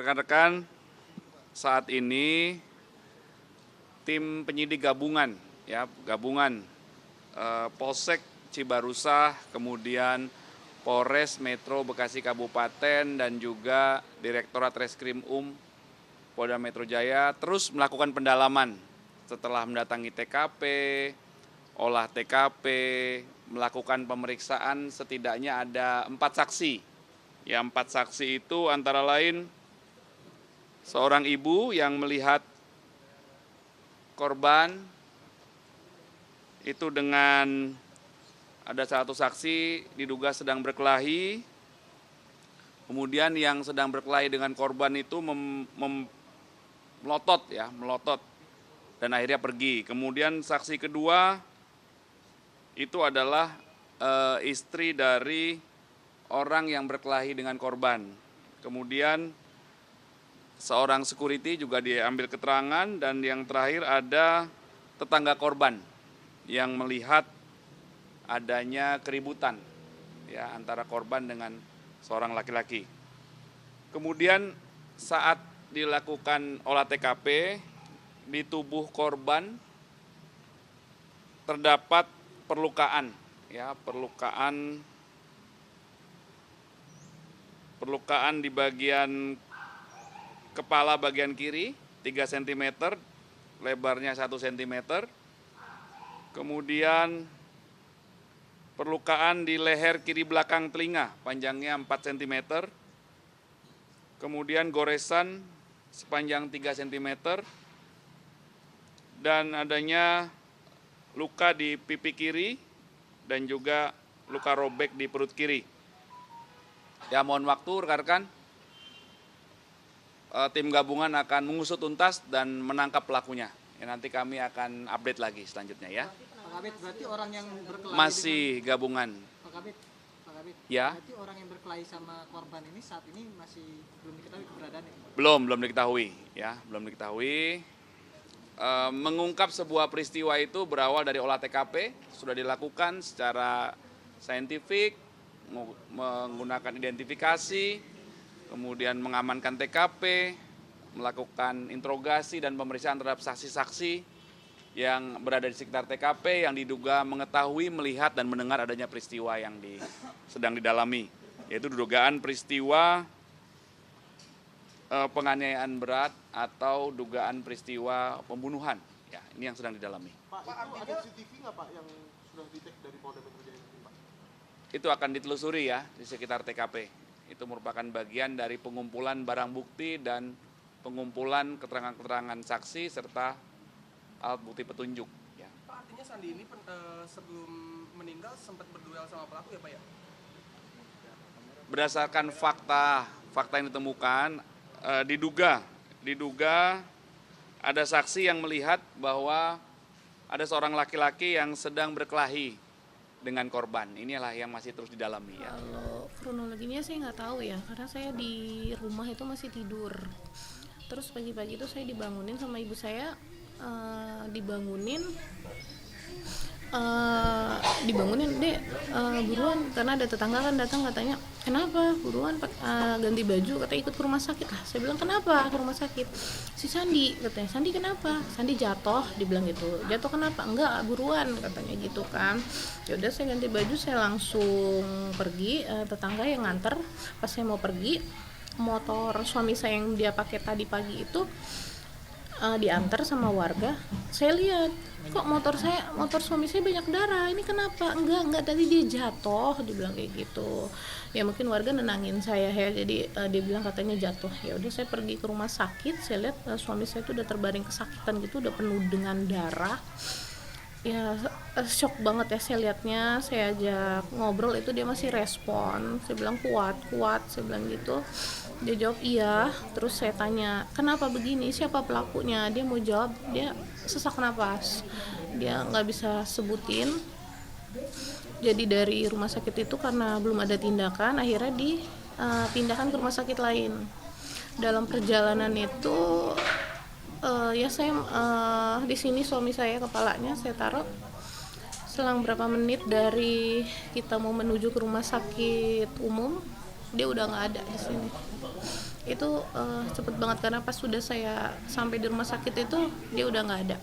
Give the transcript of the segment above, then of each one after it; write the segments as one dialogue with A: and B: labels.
A: Rekan-rekan, saat ini tim penyidik gabungan Polsek Cibarusah, kemudian Polres Metro Bekasi Kabupaten dan juga Direktorat Reskrim Polda Metro Jaya terus melakukan pendalaman setelah mendatangi TKP, olah TKP, melakukan pemeriksaan setidaknya ada 4 saksi. Ya, 4 saksi itu antara lain seorang ibu yang melihat korban itu dengan ada satu saksi diduga sedang berkelahi, kemudian yang sedang berkelahi dengan korban itu melotot dan akhirnya pergi. Kemudian saksi kedua itu adalah istri dari orang yang berkelahi dengan korban. Kemudian seorang security juga diambil keterangan dan yang terakhir ada tetangga korban yang melihat adanya keributan ya antara korban dengan seorang laki-laki. Kemudian saat dilakukan olah TKP di tubuh korban terdapat perlukaan di bagian kepala bagian kiri 3 cm, lebarnya 1 cm. Kemudian perlukaan di leher kiri belakang telinga, panjangnya 4 cm. Kemudian goresan sepanjang 3 cm. Dan adanya luka di pipi kiri dan juga luka robek di perut kiri. Ya, mohon waktu rekan-rekan. Tim gabungan akan mengusut tuntas dan menangkap pelakunya. Ya, nanti kami akan update lagi selanjutnya ya.
B: Pak Kabit, berarti orang yang berkelahi
A: Masih gabungan.
B: Pak Kabit,
A: Ya.
B: berarti orang yang berkelahi sama korban ini saat ini masih belum diketahui keberadaannya?
A: Belum diketahui ya, belum diketahui. Mengungkap sebuah peristiwa itu berawal dari olah TKP, sudah dilakukan secara saintifik, menggunakan identifikasi, kemudian mengamankan TKP, melakukan interogasi dan pemeriksaan terhadap saksi-saksi yang berada di sekitar TKP yang diduga mengetahui, melihat, dan mendengar adanya peristiwa yang sedang didalami, yaitu dugaan peristiwa penganiayaan berat atau dugaan peristiwa pembunuhan. Ya, ini yang sedang didalami.
C: Pak, itu ada CCTV nggak Pak yang sudah di-take dari Polda Metro Jaya ini, Pak?
A: Itu akan ditelusuri ya di sekitar TKP. Itu merupakan bagian dari pengumpulan barang bukti dan pengumpulan keterangan-keterangan saksi serta alat bukti petunjuk. Ya.
D: Pak, artinya Sandi ini sebelum meninggal sempat berduel sama pelaku ya Pak ya?
A: Berdasarkan fakta yang ditemukan, diduga ada saksi yang melihat bahwa ada seorang laki-laki yang sedang berkelahi dengan korban. Inilah yang masih terus didalami ya.
E: Kalau kronologinya saya nggak tahu ya, karena saya di rumah itu masih tidur. Terus pagi-pagi itu saya dibangunin sama ibu saya, dibangunin dek, buruan, karena ada tetangga kan datang katanya, kenapa buruan ganti baju, katanya ikut ke rumah sakit lah. Saya bilang kenapa ke rumah sakit? Si Sandi katanya, Sandi kenapa? Sandi jatuh, dibilang gitu. Jatuh kenapa? Enggak, buruan katanya gitu kan. Ya udah saya ganti baju, saya langsung pergi, tetangga yang nganter. Pas saya mau pergi, motor suami saya yang dia pakai tadi pagi itu diantar sama warga. Saya lihat kok motor suami saya banyak darah, ini kenapa? Enggak tadi dia jatuh, dibilang kayak gitu. Ya mungkin warga nenangin saya ya, jadi dia bilang katanya jatuh. Ya udah saya pergi ke rumah sakit, saya lihat suami saya tuh udah terbaring kesakitan gitu, udah penuh dengan darah. Ya shock banget ya saya lihatnya. Saya ajak ngobrol, itu dia masih respon. Saya bilang kuat, saya bilang gitu. Dia jawab iya. Terus saya tanya kenapa begini, siapa pelakunya. Dia mau jawab, dia sesak napas, dia nggak bisa sebutin. Jadi dari rumah sakit itu karena belum ada tindakan, akhirnya dipindahkan ke rumah sakit lain. Dalam perjalanan itu ya saya di sini suami saya kepalanya saya taruh. Selang berapa menit dari kita mau menuju ke rumah sakit umum, dia udah nggak ada di sini. itu cepet banget karena pas sudah saya sampai di rumah sakit itu dia udah nggak ada.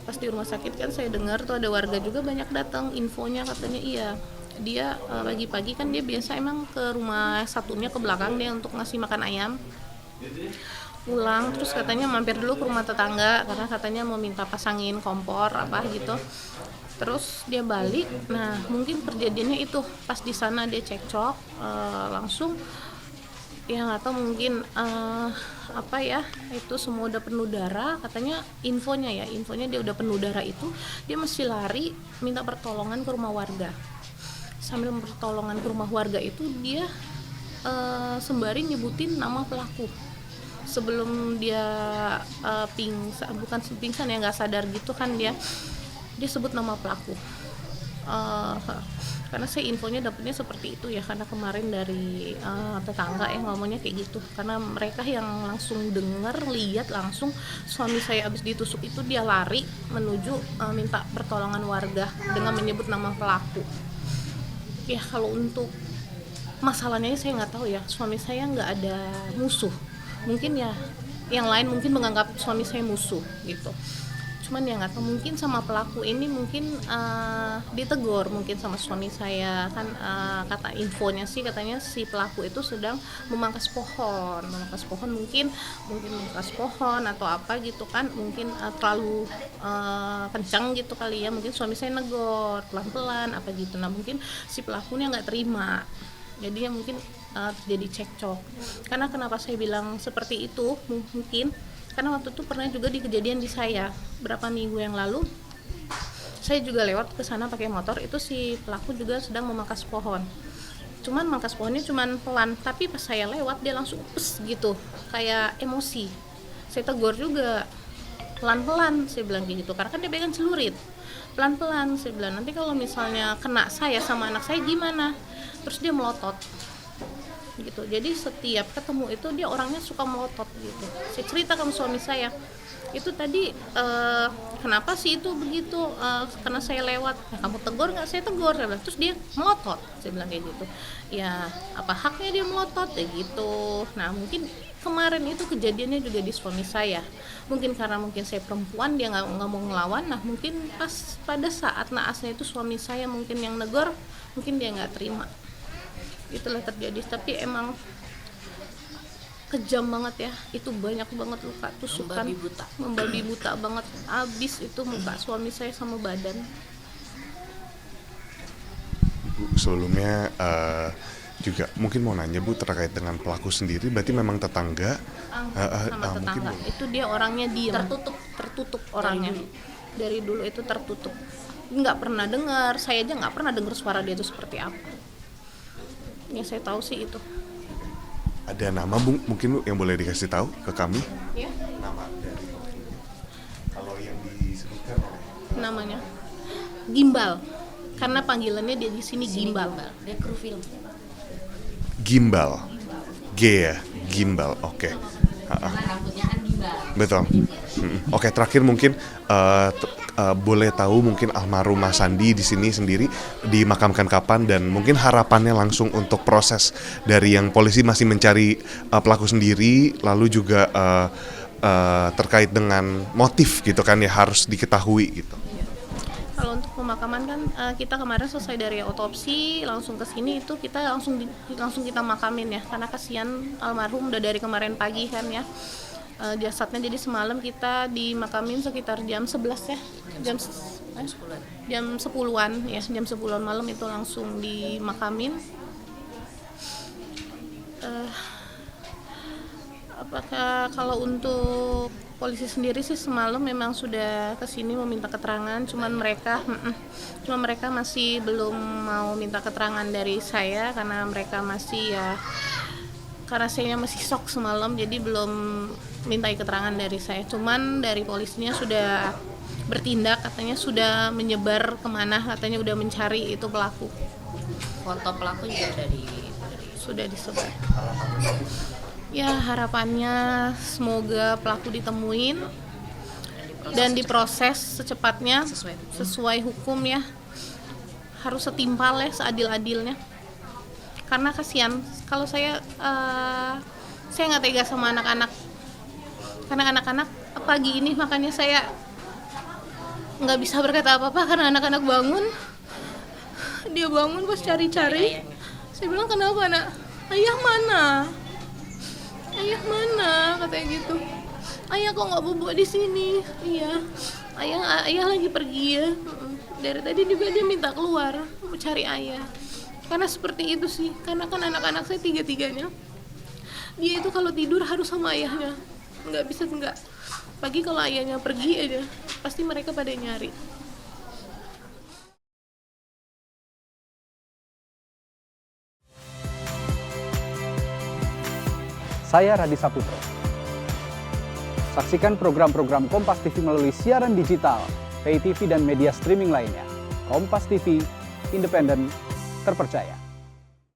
E: Pas di rumah sakit kan saya dengar tuh ada warga juga banyak datang, infonya katanya iya dia pagi-pagi kan dia biasa emang ke rumah satunya ke belakang dia untuk ngasih makan ayam, pulang terus katanya mampir dulu ke rumah tetangga karena katanya mau minta pasangin kompor apa gitu. Terus dia balik, nah mungkin kejadiannya itu pas di sana dia cekcok langsung ya nggak tahu mungkin apa ya itu semua udah penuh darah katanya infonya dia udah penuh darah itu dia mesti lari minta pertolongan ke rumah warga. Sambil pertolongan ke rumah warga itu dia sembari nyebutin nama pelaku sebelum dia bukan pingsan ya nggak sadar gitu kan dia sebut nama pelaku. Karena saya infonya dapetnya seperti itu ya karena kemarin dari tetangga yang ngomongnya kayak gitu karena mereka yang langsung lihat langsung suami saya habis ditusuk itu dia lari menuju minta pertolongan warga dengan menyebut nama pelaku. Ya kalau untuk masalahnya saya nggak tahu ya, suami saya nggak ada musuh, mungkin ya yang lain mungkin menganggap suami saya musuh gitu. Cuman ya nggak tahu mungkin sama pelaku ini mungkin ditegur mungkin sama suami saya kan kata infonya sih katanya si pelaku itu sedang memangkas pohon mungkin memangkas pohon atau apa gitu kan mungkin terlalu kencang gitu kali ya mungkin suami saya negor pelan-pelan apa gitu. Nah mungkin si pelakunya nggak terima jadi ya mungkin terjadi cekcok. Karena kenapa saya bilang seperti itu mungkin karena waktu itu pernah juga di kejadian di saya berapa minggu yang lalu saya juga lewat ke sana pakai motor itu si pelaku juga sedang memangkas pohon. Cuman mangkas pohonnya cuman pelan tapi pas saya lewat dia langsung gitu kayak emosi. Saya tegur juga pelan-pelan saya bilang gitu karena kan dia pegang celurit. Pelan-pelan saya bilang nanti kalau misalnya kena saya sama anak saya gimana? Terus dia melotot gitu. Jadi setiap ketemu itu dia orangnya suka melotot gitu. Saya cerita sama suami saya itu tadi kenapa sih itu begitu karena saya lewat kamu tegur nggak? Saya tegur saya bilang. Terus dia melotot saya bilang kayak gitu ya apa haknya dia melotot ya gitu. Nah mungkin kemarin itu kejadiannya juga di suami saya mungkin karena mungkin saya perempuan dia nggak mau ngelawan. Nah mungkin pas pada saat naasnya itu suami saya mungkin yang negor mungkin dia nggak terima. Itulah terjadi tapi emang kejam banget ya itu banyak banget luka tusukan membabi buta banget abis itu muka suami saya sama badan.
F: Bu sebelumnya juga mungkin mau nanya Bu terkait dengan pelaku sendiri berarti memang tetangga
E: sama tetangga
F: mungkin,
E: itu dia orangnya diam tertutup orangnya dari dulu itu tertutup nggak pernah dengar saya aja nggak pernah dengar suara dia itu seperti apa. Ya saya tahu sih itu.
F: Ada nama Bu mungkin Bu yang boleh dikasih tahu ke kami?
E: Ya.
F: Nama dari kalau yang disebutkan
E: namanya Gimbal. Karena panggilannya dia di sini Gimbal.
G: Dia kru film.
F: Gimbal. G ya, Gimbal. Oke.
G: Karena rambutnya kan gimbal.
F: Betul. Oke, terakhir mungkin boleh tahu mungkin almarhum Mas Sandi di sini sendiri dimakamkan kapan dan mungkin harapannya langsung untuk proses dari yang polisi masih mencari pelaku sendiri lalu juga terkait dengan motif gitu kan ya harus diketahui gitu.
E: Kalau untuk pemakaman kan kita kemarin selesai dari otopsi langsung ke sini itu kita langsung kita makamin ya karena kasihan almarhum udah dari kemarin pagi kan ya. Jasadnya jadi semalam kita dimakamin sekitar jam 11 ya jam 10-an ya jam 10-an malam itu langsung dimakamin. Apakah kalau untuk polisi sendiri sih semalam memang sudah kesini meminta keterangan cuman mereka masih belum mau minta keterangan dari saya karena mereka masih ya karena saya masih shock semalam jadi belum mintai keterangan dari saya. Cuman dari polisinya sudah bertindak katanya sudah menyebar kemana katanya udah mencari itu pelaku.
G: Foto pelaku juga
E: sudah disebar. Ya harapannya semoga pelaku ditemuin dan diproses secepatnya sesuai hukum ya harus setimpal ya seadil-adilnya. Karena kasihan kalau saya saya nggak tega sama anak-anak, karena anak-anak pagi ini makanya saya nggak bisa berkata apa-apa karena anak-anak bangun, dia bangun pas cari-cari. Saya bilang, kenapa nak? Ayah mana? Ayah mana? Katanya gitu. Ayah kok nggak bobo di sini? Iya, ayah lagi pergi ya. Dari tadi juga dia minta keluar mau cari ayah. Karena seperti itu sih, karena kan anak-anak saya tiga-tiganya, dia itu kalau tidur harus sama ayahnya, nggak bisa enggak. Pagi kalau ayahnya pergi aja, pasti mereka pada nyari.
H: Saya Radi Saputro. Saksikan program-program Kompas TV melalui siaran digital, pay TV dan media streaming lainnya. Kompas TV, independen, terpercaya.